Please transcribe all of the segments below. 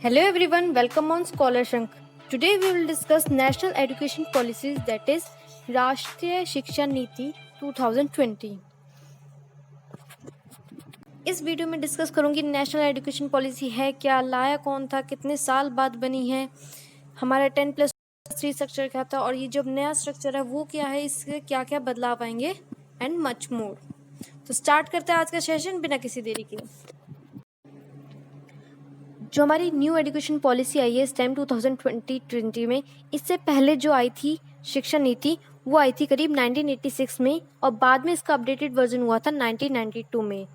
Hello everyone, welcome on Scholar Shank. Today we will discuss national education policies, that is राष्ट्रीय शिक्षा नीति 2020. इस video में discuss करूंगी नेशनल एजुकेशन पॉलिसी है क्या, लाया कौन था, कितने साल बाद बनी है, हमारा 10+3 स्ट्रक्चर क्या था और ये जो नया स्ट्रक्चर है वो क्या है, इससे क्या क्या बदलाव आएंगे एंड मच मोर. तो स्टार्ट करते हैं आज का सेशन बिना किसी देरी के. जो हमारी न्यू एजुकेशन पॉलिसी आई है इस टाइम 2020 में, इससे पहले जो आई थी शिक्षा नीति वो आई थी करीब 1986 में और बाद में इसका अपडेटेड वर्जन हुआ था 1992 में.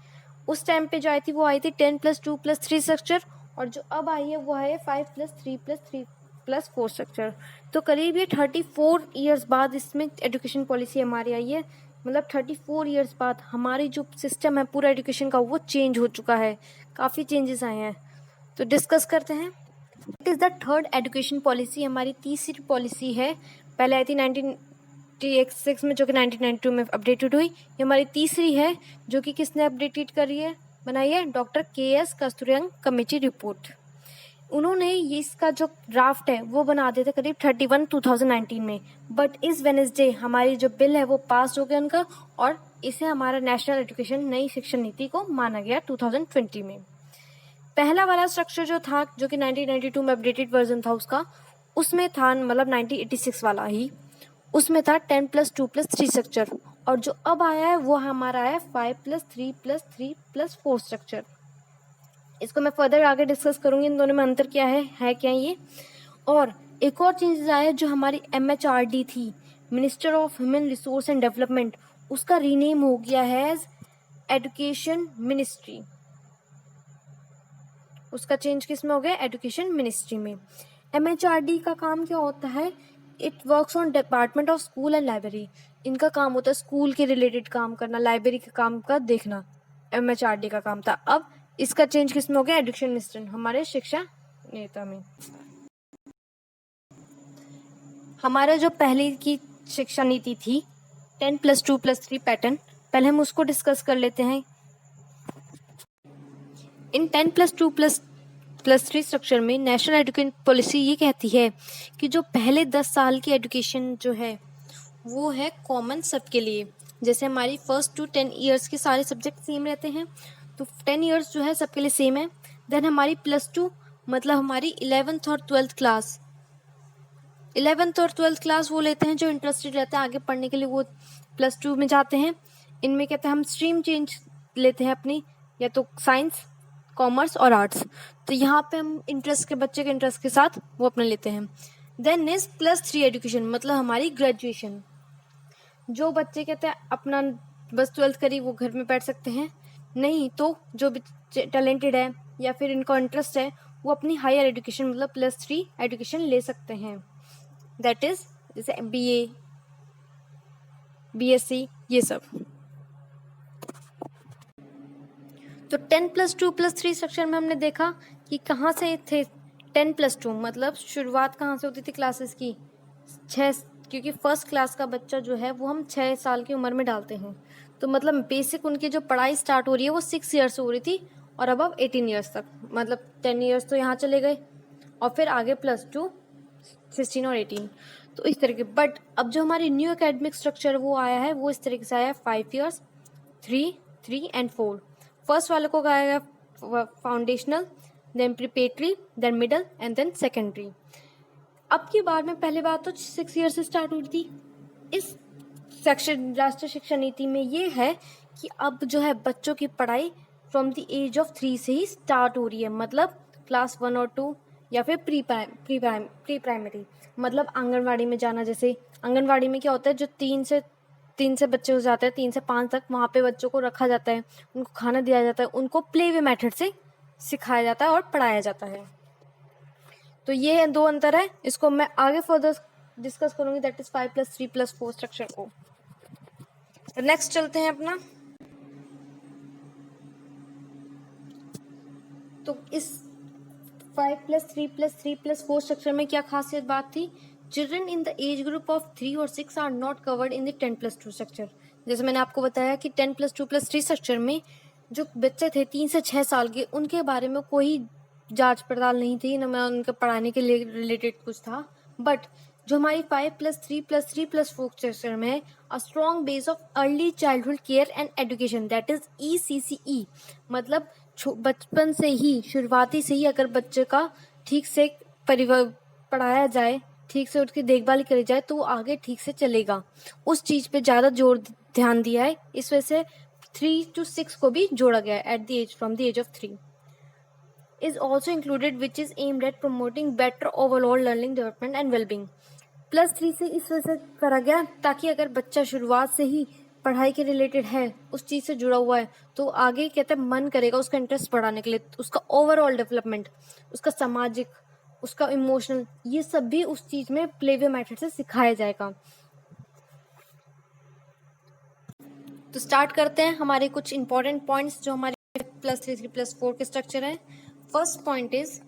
उस टाइम पे जो आई थी वो आई थी 10+2+3 स्ट्रक्चर और जो अब आई है वो है 5+3+3+4 स्ट्रक्चर. तो करीब ये 34 ईयर्स बाद इसमें एजुकेशन पॉलिसी हमारी आई है. मतलब 34 ईयर्स बाद हमारी जो सिस्टम है पूरा एजुकेशन का वो चेंज हो चुका है, काफ़ी चेंजेस आए हैं. तो डिस्कस करते हैं. It is the third education policy, हमारी तीसरी पॉलिसी है. पहले आई थी 1986 में जो कि 1992 में अपडेटेड हुई. ये हमारी तीसरी है जो कि किसने अपडेटेड करी है, बनाई है, doctor KS Kasturirangan committee report. उन्होंने ये इसका जो ड्राफ्ट है वो बना दिया था करीब 31 2019 में. बट इस वेडनेसडे हमारी जो बिल है वो पास हो गया उनका और इसे हमारा नेशनल एजुकेशन नई शिक्षा नीति को माना गया 2020 में. पहला वाला स्ट्रक्चर जो था जो कि 1992 में अपडेटेड वर्जन था उसका, उसमें था मतलब 1986 वाला ही, उसमें था 10+2+3 स्ट्रक्चर और जो अब आया है वो हमारा है 5+3+3+4 स्ट्रक्चर. इसको मैं फर्दर आगे डिस्कस करूंगी इन दोनों में अंतर क्या है क्या ये. और एक और चेंजेस आया जो हमारी MHRD थी, minister of human resource and development, उसका रीनेम हो गया है एज एजुकेशन मिनिस्ट्री. उसका चेंज किस में हो गया, एजुकेशन मिनिस्ट्री में. MHRD का काम क्या होता है, it works on department of school and library. इनका काम होता है स्कूल के रिलेटेड काम करना, लाइब्रेरी के काम का देखना, MHRD का काम था. अब इसका चेंज किस में हो गया, एजुकेशन मिनिस्टर, हमारे शिक्षा नेता में. हमारा जो पहले की शिक्षा नीति थी 10+2+3 पैटर्न, पहले हम उसको डिस्कस कर लेते हैं. इन 10+2+3 स्ट्रक्चर में नेशनल एजुकेशन पॉलिसी ये कहती है कि जो पहले 10 साल की एजुकेशन जो है वो है कॉमन सबके लिए. जैसे हमारी फर्स्ट टू 10 ईयर्स के सारे सब्जेक्ट सेम रहते हैं तो 10 ईयर्स जो है सबके लिए सेम है. देन हमारी +2 मतलब हमारी 11th और 12th क्लास, 11th और 12th क्लास वो लेते हैं जो इंटरेस्टेड रहते हैं आगे पढ़ने के लिए, वो +2 में जाते हैं. इनमें कहते हैं हम स्ट्रीम चेंज लेते हैं अपनी, या तो साइंस, कॉमर्स और आर्ट्स. तो यहाँ पे हम इंटरेस्ट के बच्चे के इंटरेस्ट के साथ वो अपने लेते हैं. देन इज +3 एजुकेशन मतलब हमारी ग्रेजुएशन. जो बच्चे कहते हैं अपना बस 12th करी वो घर में बैठ सकते हैं, नहीं तो जो बच्चे टैलेंटेड है या फिर इनका इंटरेस्ट है वो अपनी हायर एजुकेशन मतलब +3 एजुकेशन ले सकते हैं. दैट इज जैसे BA, BSc ये सब. तो 10+2+3 स्ट्रक्चर में हमने देखा कि कहाँ से थे 10+2 मतलब शुरुआत कहाँ से होती थी क्लासेस की, 6, क्योंकि फर्स्ट क्लास का बच्चा जो है वो हम 6 साल की उम्र में डालते हैं. तो मतलब बेसिक उनकी जो पढ़ाई स्टार्ट हो रही है वो 6 ईयर्स से हो रही थी और अब 18 ईयर्स तक, मतलब 10 ईयर्स तो यहाँ चले गए और फिर आगे +2 16 और 18. तो इस तरह के. बट अब जो हमारी न्यू एकेडमिक स्ट्रक्चर वो आया है वो इस तरीके से आया है 5 ईयर्स, 3 एंड 4. फर्स्ट वाले को कहा गया foundational, then preparatory, then middle and then secondary. अब की बार में पहले बात तो 6 ईयर से स्टार्ट हुई थी. इस सेक्शन राष्ट्रीय शिक्षा नीति में ये है कि अब जो है बच्चों की पढ़ाई फ्रॉम द एज ऑफ 3 से ही स्टार्ट हो रही है. मतलब क्लास 1 और 2 या फिर प्री प्राइमरी मतलब आंगनवाड़ी में जाना. जैसे आंगनवाड़ी में क्या होता है, जो 3 से बच्चे हो जाते हैं, 3 से 5 तक, वहाँ पे बच्चों को रखा जाता है, उनको खाना दिया जाता है, उनको प्ले वे मेथड से सिखाया जाता है और पढ़ाया जाता है. तो ये 2 अंतर है, इसको मैं आगे फर्दर डिस्कस करूंगी, दैट इज 5+3+4 स्ट्रक्चर को. तो नेक्स्ट चलते हैं अपना. तो इस 5+3+3+4 स्ट्रक्चर में क्या खासियत बात थी, children in the age group of 3 और 6 are not covered in the 10+2 structure. जैसे मैंने आपको बताया कि 10+2+3 स्ट्रक्चर में जो बच्चे थे 3 से 6 साल के, उनके बारे में कोई जांच पड़ताल नहीं थी, ना मैं उनके पढ़ाने के लिए रिलेटेड कुछ था, बट जो हमारी 5+3+3+4 स्ट्रक्चर में है, a strong base of early childhood care and education, that is ECCE, मतलब बचपन से ही, शुरुआती से ही अगर बच्चे का ठीक से पढ़ाया जाए, ठीक से उसकी देखभाल करी जाए, तो वो आगे ठीक से चलेगा। उस चीज़ पे ज़्यादा ध्यान दिया है, इस वजह से 3 to 6 को भी जोड़ा गया है at the age, from the age of 3 is also included, which is aimed at promoting better overall learning development and well-being. +3 से इस वजह से करा गया ताकि अगर बच्चा शुरुआत से ही पढ़ाई के रिलेटेड है, उस चीज़ से जुड़ा हुआ है, तो आगे कहते हैं मन करेगा उसका इंटरेस्ट बढ़ाने के लिए, उसका ओवरऑल डेवलपमेंट, उसका सामाजिक, उसका इमोशनल, ये सब भी उस चीज़ में प्ले वे मेथड से सिखाया जाएगा। तो स्टार्ट करते हैं हमारे कुछ इंपॉर्टेंट पॉइंट्स जो हमारे +3+4 के स्ट्रक्चर है। First point is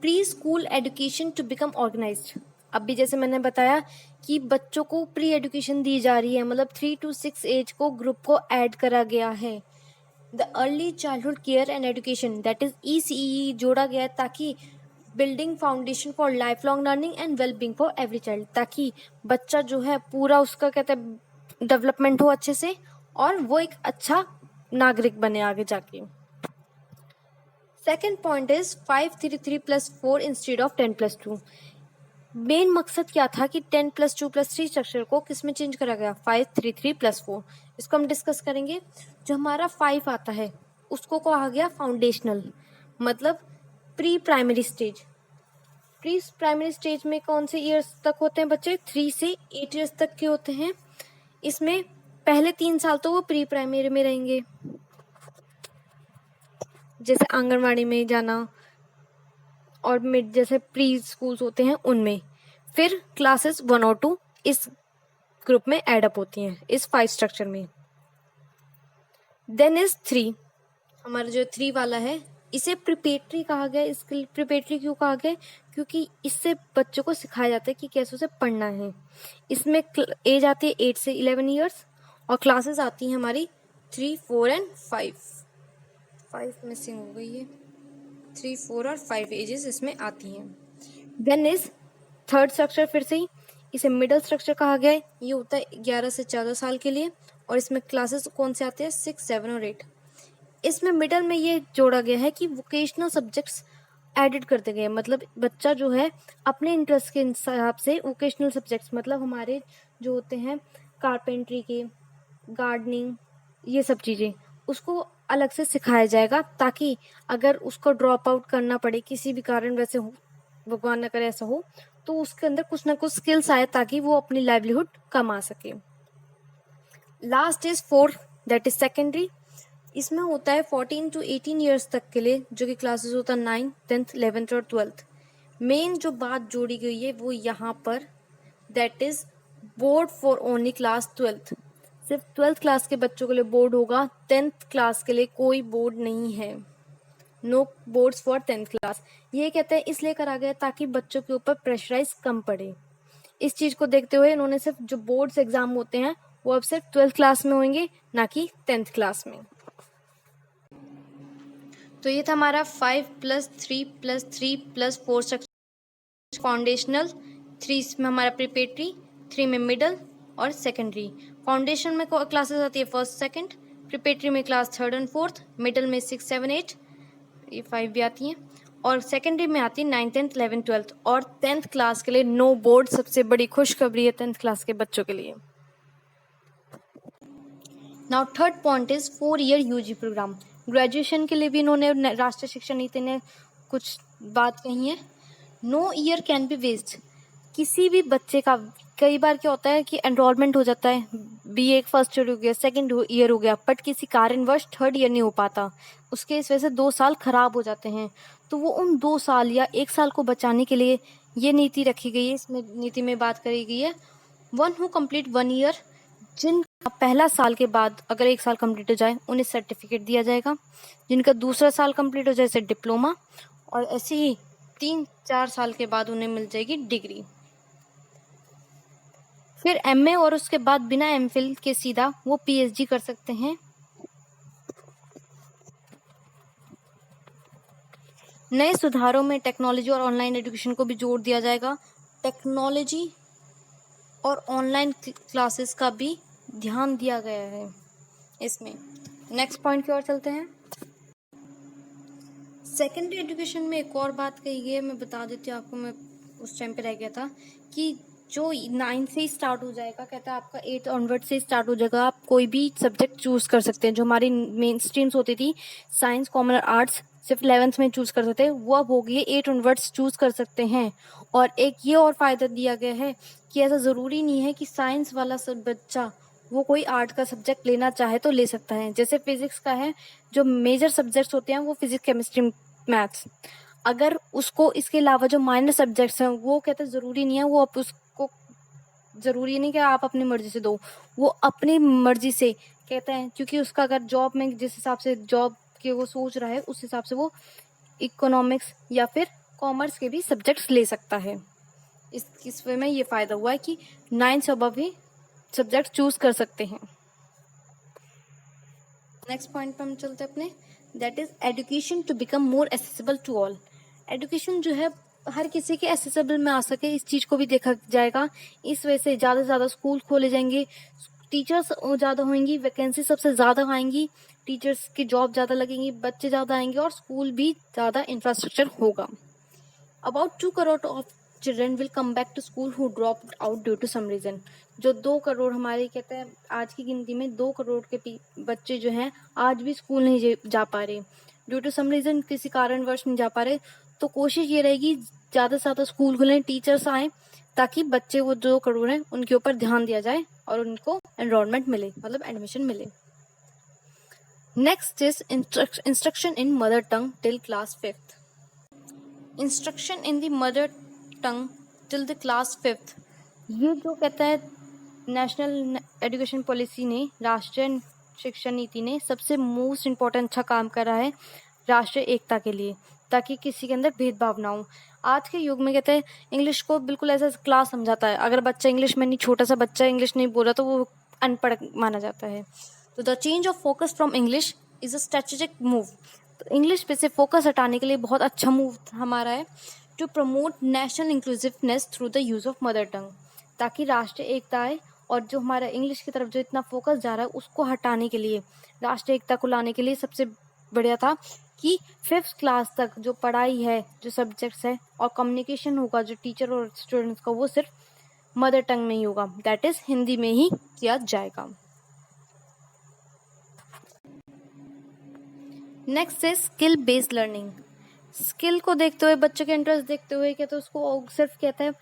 pre school education to become organized. अब भी जैसे मैंने बताया कि बच्चों को प्री एजुकेशन दी जा रही है, मतलब 3 to 6 एज को ग्रुप को ऐड करा गया है। The early childhood care and education, that is ECE, जोड़ा गया है ताकि building foundation for life long learning and wellbeing for every child, ताकि बच्चा जो है पूरा उसका कहते हैं डेवलपमेंट हो अच्छे से और वो एक अच्छा नागरिक बने आगे जाके। Second point is 5+3+4 instead of 10+2। Main मकसद क्या था कि 10+2+3 स्ट्रक्चर को किस में चेंज करा गया, 5+3+4। इसको हम डिस्कस करेंगे। जो हमारा 5 आता है उसको कहा गया फाउंडेशनल, मतलब pre primary stage. Pre primary stage में कौन से ईयर्स तक होते हैं बच्चे, 3 से 8 ईयर्स तक के होते हैं। इसमें पहले 3 साल तो वो प्री प्राइमरी में रहेंगे, जैसे आंगनवाड़ी में जाना और मिड जैसे प्री स्कूल्स होते हैं उनमें। फिर क्लासेस 1 और 2 इस ग्रुप में एड अप होती हैं इस 5 स्ट्रक्चर में। देन इज 3, हमारा जो 3 वाला है, इसे प्रिपेटरी कहा गया। इसके प्रिपेटरी क्यों कहा गया, क्योंकि इससे बच्चों को सिखाया जाता है कि कैसे उसे पढ़ना है। इसमें एज आती है 8 से 11 ईयर्स और क्लासेस आती हैं हमारी 3, 4 एंड 5 मिसिंग हो गई है, 3, 4 और 5 एजेस इसमें आती हैं। देन इज थर्ड स्ट्रक्चर, फिर से ही इसे मिडिल स्ट्रक्चर कहा गया है। ये होता है 11 से 14 साल के लिए और इसमें क्लासेस कौन से आते हैं, 6, 7 और 8। इसमें मिडल में ये जोड़ा गया है कि वोकेशनल सब्जेक्ट्स एडिड करते गए, मतलब बच्चा जो है अपने इंटरेस्ट के हिसाब से वोकेशनल सब्जेक्ट्स, मतलब हमारे जो होते हैं कारपेंट्री के, गार्डनिंग, ये सब चीज़ें उसको अलग से सिखाया जाएगा, ताकि अगर उसको ड्रॉप आउट करना पड़े किसी भी कारण, वैसे हो, भगवान न करे ऐसा हो, तो उसके अंदर कुछ ना कुछ स्किल्स आए ताकि वो अपनी लाइवलीहुड कमा सके। Last is 4, that is secondary. इसमें होता है 14 to 18 ईयर्स तक के लिए, जो कि क्लासेस होता है 9th, 10th, 11th और 12th। मेन जो बात जोड़ी गई है वो यहाँ पर, that is board for only class 12th। सिर्फ 12th क्लास के बच्चों के लिए बोर्ड होगा, 10th क्लास के लिए कोई बोर्ड नहीं है। No boards for 10th class. ये कहते हैं इसलिए करा गया ताकि बच्चों के ऊपर प्रेशराइज कम पड़े। इस चीज़ को देखते हुए इन्होंने सिर्फ जो बोर्ड्स एग्जाम होते हैं वो अब सिर्फ 12th क्लास में होंगे, ना कि 10th क्लास में। तो ये था हमारा 5+3+3+4 स्ट्रक्चर फाउंडेशनल। 3 में हमारा प्रिपेटरी, 3 में मिडल और सेकेंडरी। फाउंडेशन में क्लासेस आती है 1st, 2nd, प्रिपेटरी में class 3rd and 4th, middle में 6, 7, 8, ये 5 भी आती हैं, और सेकेंडरी में आती है 9th, 10th, 11th, 12th। और 10th क्लास के लिए नो बोर्ड, सबसे बड़ी खुशखबरी है 10th क्लास के बच्चों के लिए। Now third point is 4 year UG program. Graduation के लिए भी इन्होंने राष्ट्रीय शिक्षा नीति ने कुछ बात कही है। No year can be waste. किसी भी बच्चे का कई बार क्या होता है कि एनरोलमेंट हो जाता है, BA फर्स्ट ईयर हो गया, सेकेंड ईयर हो गया, बट किसी कारणवश 3rd ईयर नहीं हो पाता, उसके इस वजह से 2 साल खराब हो जाते हैं। तो वो उन 2 साल या 1 साल को बचाने के लिए ये नीति रखी गई है। इसमें नीति में बात करी गई है 1 who complete 1 ईयर, जिनका पहला साल के बाद अगर 1 साल कंप्लीट हो जाए उन्हें सर्टिफिकेट दिया जाएगा, जिनका दूसरा साल कंप्लीट हो जाए जैसे डिप्लोमा, और ऐसे ही 3-4 साल के बाद उन्हें मिल जाएगी डिग्री। फिर MA और उसके बाद बिना MPhil के सीधा वो PhD कर सकते हैं। नए सुधारों में टेक्नोलॉजी और ऑनलाइन एजुकेशन को भी जोड़ दिया जाएगा। टेक्नोलॉजी और ऑनलाइन क्लासेस का भी ध्यान दिया गया है इसमें। नेक्स्ट पॉइंट की ओर चलते हैं। सेकेंडरी एजुकेशन में एक और बात कही गई है, मैं बता देती हूँ आपको, मैं उस टाइम पे रह गया था कि जो 9 से ही स्टार्ट हो जाएगा, कहता है आपका 8 ऑनवर्ड से स्टार्ट हो जाएगा, आप कोई भी सब्जेक्ट चूज कर सकते हैं। जो हमारी मेन स्ट्रीम्स होती थी साइंस, कॉमर्स और आर्ट्स, सिर्फ 11th में चूज कर सकते हैं, वो अब हो गई है 8 ऑनवर्ड्स चूज कर सकते हैं। और एक ये और फायदा दिया गया है कि ऐसा जरूरी नहीं है कि साइंस वाला सब बच्चा वो कोई आर्ट का सब्जेक्ट लेना चाहे तो ले सकता है। जैसे फिजिक्स का है, जो मेजर सब्जेक्ट्स होते हैं वो फिजिक्स, केमिस्ट्री, मैथ्स, अगर उसको इसके अलावा जो माइनर सब्जेक्ट्स हैं वो कहते हैं जरूरी नहीं है, वो आप उसको जरूरी नहीं कि आप अपनी मर्जी से दो, वो अपनी मर्जी से कहते हैं, क्योंकि उसका अगर जॉब में जिस हिसाब से जॉब के वो सोच रहा है उस हिसाब से वो इकोनॉमिक्स या फिर कॉमर्स के भी सब्जेक्ट्स ले सकता है। इस वे में ये फायदा हुआ है कि 9 से अबव ही सब्जेक्ट चूज कर सकते हैं। नेक्स्ट पॉइंट पे हम चलते हैं अपने, that is education to become more accessible to all. Education जो है हर किसी के एसेसिबल में आ सके, इस चीज को भी देखा जाएगा। इस वजह से ज्यादा से ज्यादा स्कूल खोले जाएंगे, टीचर्स ज्यादा होंगी, वैकेंसी सबसे ज्यादा आएंगी, टीचर्स की जॉब ज्यादा लगेंगी, बच्चे ज्यादा आएंगे और स्कूल भी ज्यादा इंफ्रास्ट्रक्चर होगा। About 2 crore of children will come back to school who dropped out due to some reason। जो 2 करोड़ हमारे कहते हैं आज की गिनती में 2 करोड़ के बच्चे जो हैं आज भी स्कूल नहीं जा पा रहे, ड्यू टू सम रीजन, किसी कारणवश नहीं जा पा रहे। तो कोशिश ये रहेगी ज़्यादा से ज़्यादा स्कूल खुलें, टीचर्स आए, ताकि बच्चे वो 2 करोड़ हैं उनके ऊपर ध्यान दिया जाए और उनको एनरोलमेंट मिले, मतलब एडमिशन मिले। Next is instruction in mother tongue till class 5th। Instruction in the mother tongue till the class 5th, ये जो कहता है नेशनल एजुकेशन पॉलिसी ने, राष्ट्रीय शिक्षा नीति ने सबसे मोस्ट इम्पोर्टेंट अच्छा काम करा है राष्ट्रीय एकता के लिए, ताकि किसी के अंदर भेदभाव ना हो। आज के युग में कहते हैं इंग्लिश को बिल्कुल ऐसा क्लास समझाता है, अगर बच्चा इंग्लिश में नहीं, छोटा सा बच्चा इंग्लिश नहीं बोल रहा तो वो अनपढ़ माना जाता है। तो the change of focus from English is a strategic move. तो इंग्लिश पे से फोकस हटाने के लिए बहुत अच्छा मूव हमारा है, to promote national inclusiveness through the use of mother tongue, ताकि राष्ट्रीय एकता आए। और जो हमारा इंग्लिश की तरफ जो इतना फोकस जा रहा है उसको हटाने के लिए, राष्ट्रीय एकता को लाने के लिए सबसे बढ़िया था कि 5th क्लास तक जो पढ़ाई है, जो सब्जेक्ट्स है और कम्युनिकेशन होगा जो टीचर और स्टूडेंट्स का, वो सिर्फ मदर टंग में ही होगा, दैट इज हिंदी में ही किया जाएगा। नेक्स्ट है स्किल बेस्ड लर्निंग। स्किल को देखते हुए, बच्चों के इंटरेस्ट देखते हुए, क्या तो उसको सिर्फ कहते हैं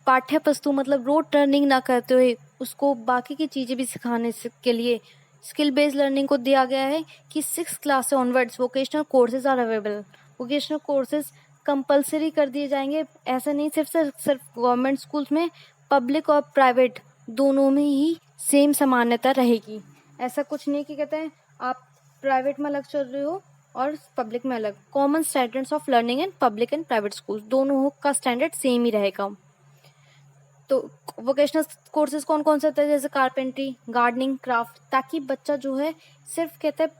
पाठ्य पुस्तक मतलब रोड टर्निंग ना करते हुए उसको बाकी की चीज़ें भी सिखाने के लिए स्किल बेस्ड लर्निंग को दिया गया है कि 6th क्लास से onwards vocational courses are available. Vocational courses compulsory कर दिए जाएंगे। ऐसा नहीं सिर्फ गवर्नमेंट स्कूल्स में, पब्लिक और प्राइवेट दोनों में ही सेम समानता रहेगी। ऐसा कुछ नहीं कि कहते हैं आप प्राइवेट में अलग चल रहे हो और पब्लिक में अलग। Common standards of learning in public and private school दोनों का स्टैंडर्ड सेम ही रहेगा। तो वोकेशनल कोर्सेज कौन कौन से होते हैं, जैसे कारपेंट्री, गार्डनिंग, क्राफ्ट, ताकि बच्चा जो है सिर्फ कहते हैं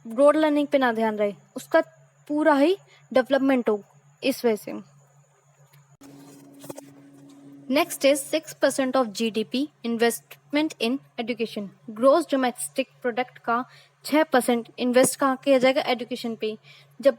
ब्रॉड लर्निंग पे ना ध्यान रहे, उसका पूरा ही डेवलपमेंट हो इस वजह से। Next is 6% of GDP investment in education. Gross domestic product का 6% इन्वेस्ट कहाँ किया जाएगा, एजुकेशन पे। जब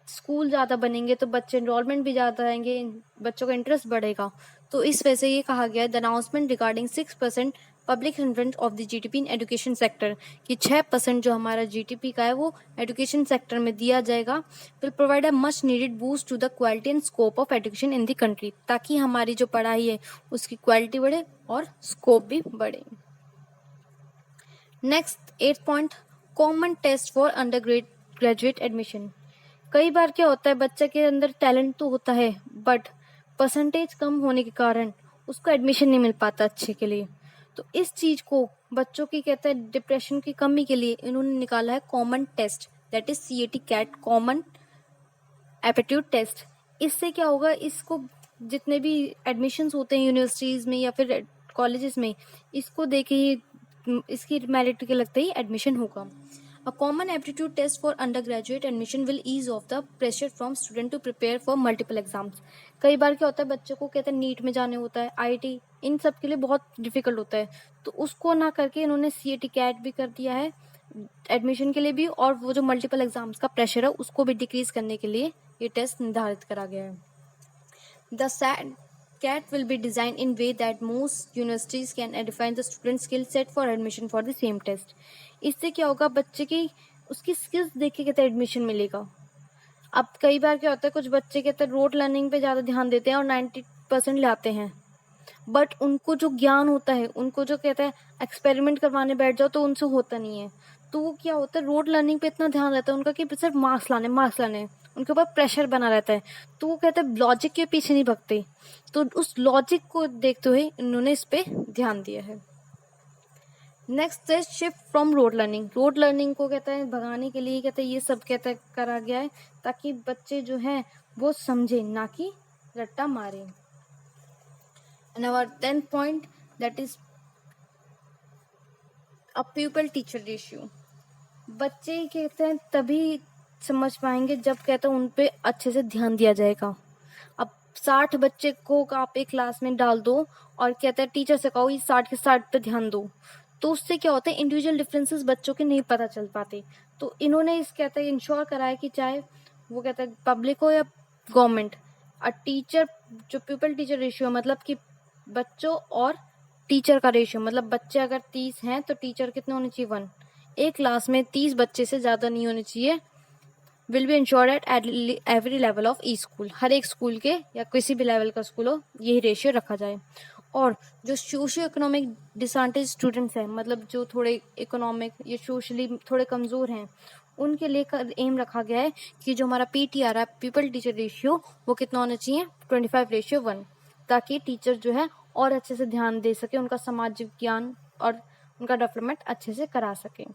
स्कूल ज़्यादा बनेंगे तो बच्चे एनरोलमेंट भी ज़्यादा आएंगे, बच्चों का इंटरेस्ट बढ़ेगा। तो इस वजह से ये कहा गया है the announcement regarding 6% public investment of the GDP in education sector, कि 6% जो हमारा जीडीपी का है वो एजुकेशन सेक्टर में दिया जाएगा, will provide a much needed boost to the quality and scope of education in the country, ताकि हमारी जो पढ़ाई है उसकी क्वालिटी बढ़े और स्कोप भी बढ़े। Next 8th point, common test for undergraduate admission. कई बार क्या होता है बच्चे के अंदर टैलेंट तो होता है बट परसेंटेज कम होने के कारण उसको एडमिशन नहीं मिल पाता अच्छे के लिए। तो इस चीज को बच्चों की कहते हैं डिप्रेशन की कमी के लिए इन्होंने निकाला है common test, that is CAT, CAT common aptitude test. इससे क्या होगा, इसको जितने भी एडमिशन्स होते हैं यूनिवर्सिटीज में या फिर कॉलेजेस में, इसको देखे ही इसकी मेरिट के लगते ही एडमिशन होगा। A common aptitude test for undergraduate admission will ease off the pressure from student to prepare for multiple exams. कई बार क्या होता है, बच्चों को कहते हैं नीट में जाने होता है, आईआईटी, इन सब के लिए बहुत डिफिकल्ट होता है, तो उसको ना करके इन्होंने सीएटी कैट भी कर दिया है एडमिशन के लिए भी, और वो जो मल्टीपल एग्जाम्स का प्रेशर है उसको भी डिक्रीज करने के लिए ये टेस्ट निर्धारित करा गया है. The CAT will be designed in way that most universities can define the student skill set for admission for the same test. इससे क्या होगा, बच्चे की उसकी स्किल्स देख के कहते हैं एडमिशन मिलेगा. अब कई बार क्या होता है, कुछ बच्चे कहते हैं रोड लर्निंग पे ज़्यादा ध्यान देते हैं और 90% लाते हैं, बट उनको जो ज्ञान होता है, उनको जो कहते हैं एक्सपेरिमेंट करवाने बैठ जाओ तो उनसे होता नहीं है. तो वो क्या होता है, रोड लर्निंग पे इतना ध्यान रहता है उनका कि सिर्फ मार्क्स लाने, उनके ऊपर प्रेशर बना रहता है, तो वो कहते हैं लॉजिक के पीछे नहीं भगते. तो उस लॉजिक को देखते हुए इन्होंने इस पे ध्यान दिया है. नेक्स्ट है shift from road learning. Road learning को कहते हैं भगाने के लिए कहते हैं ये सब कहते हैं करा गया है, ताकि बच्चे जो हैं वो समझे, ना कि रट्टा मारे. And our 10th point, that is a pupil teacher ratio. बच्चे कहते हैं तभी समझ पाएंगे जब कहते हैं उन पे अच्छे से ध्यान दिया जाएगा. अब 60 बच्चे को आप एक क्लास में डाल दो और कहते हैं टीचर से कहो ये 60 के 60 पे ध्यान दो, तो उससे क्या होता है, इंडिविजुअल डिफरेंसेस बच्चों के नहीं पता चल पाते. तो इन्होंने इस कहते हैं इंश्योर करा है कि चाहे वो कहते हैं पब्लिक हो या गवर्नमेंट, टीचर जो पीपल टीचर रेशियो मतलब कि बच्चों और टीचर का रेशियो, मतलब बच्चे अगर 30 हैं तो टीचर कितने होने चाहिए, 1. एक क्लास में 30 बच्चे से ज़्यादा नहीं होने चाहिए. Will be ensured at every level of the school. हर एक स्कूल के या किसी भी लेवल का स्कूल हो, यही रेशियो रखा जाए. और जो सोशियो इकोनॉमिक डिसएडवांटेज स्टूडेंट्स हैं, मतलब जो थोड़े इकोनॉमिक या सोशली थोड़े कमज़ोर हैं, उनके लिए एम रखा गया है कि जो हमारा पीटीआर है, पीपल टीचर रेशियो, वो कितना होना चाहिए, 25:1, ताकि टीचर जो है और अच्छे से ध्यान दे सके, उनका सामाजिक ज्ञान और उनका डेवलपमेंट अच्छे से करा सके.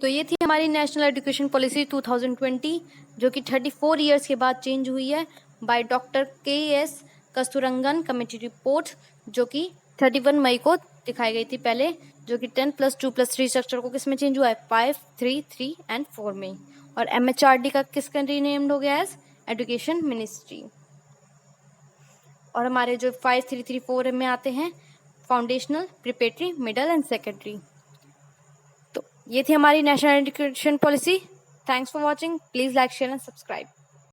तो ये थी हमारी नेशनल एजुकेशन पॉलिसी 2020, जो कि 34 ईयर्स के बाद चेंज हुई है by doctor KS Kasturirangan committee report, जो कि 31 मई को दिखाई गई थी पहले, जो कि 10+2+3 स्ट्रक्चर को किस में चेंज हुआ है, 5, 3, 3 and 4 में. और MHRD का किसका रीनेम्ड हो गया है, एजुकेशन मिनिस्ट्री. और हमारे जो 5, 3, 3, 4 में आते हैं foundational, preparatory, middle and secondary. तो ये थी हमारी national education policy. Thanks for watching. Please like, share and subscribe.